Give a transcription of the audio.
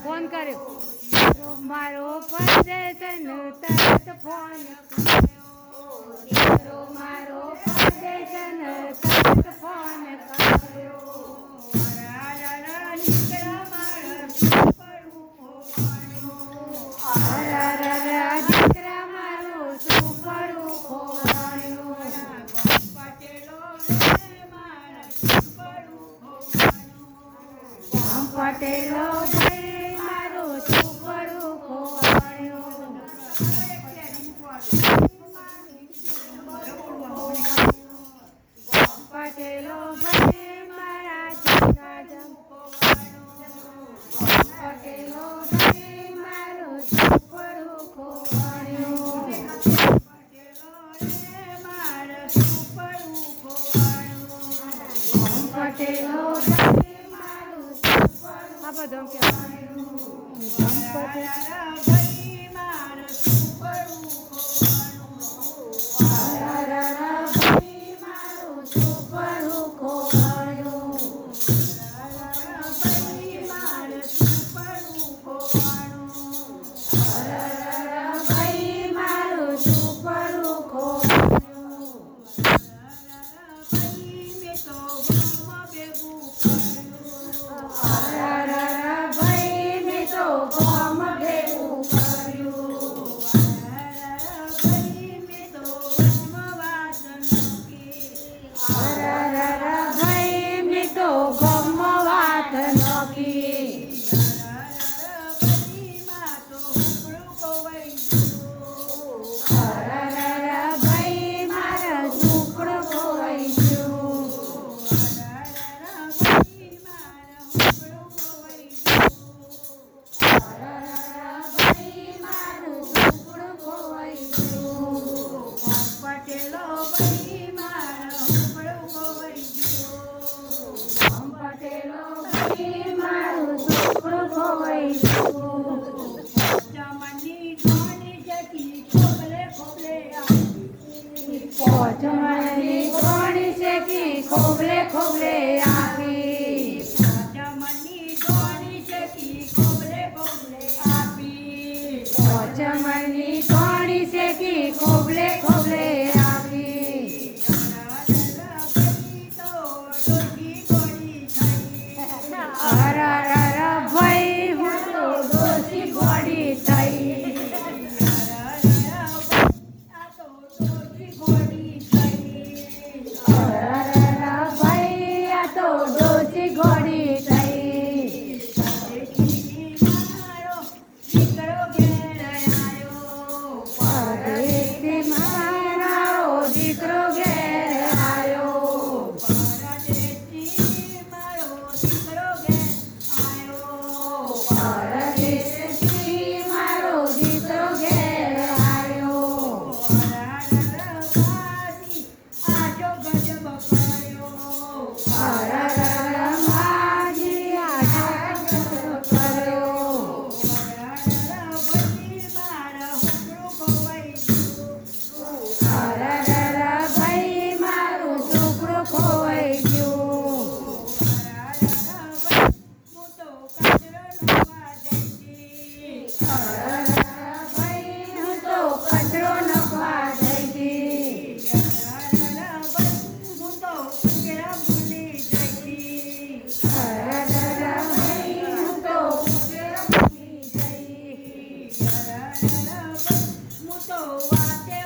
Phone કર્યો મારો પરદેશ તરત ફોન કર્યો મારો પરદેશ તરત ફોન કર્યો પટેલો ભાઈ મારું છોકરું ખોવાયું પટેલો ભાઈ મારા જગા પટેલો ભાઈ મારું છોકરું ખોવાયું પટેલો બધું ખોબલે ખોબલે આપી જમની ધોણી શેકી ખોબલે ખોબલે આપી જમની ધોણી શેકી ખોબલે ખોબલે આપી ભાઈ હું તો દોષી ગોળી થઈ કચરો નખવા જઈતી. હું તો ઉકેલા ભૂલી જઈતી. ભાઈ હું તો ઉકેલા ભૂલી જઈ. હું તો વાતે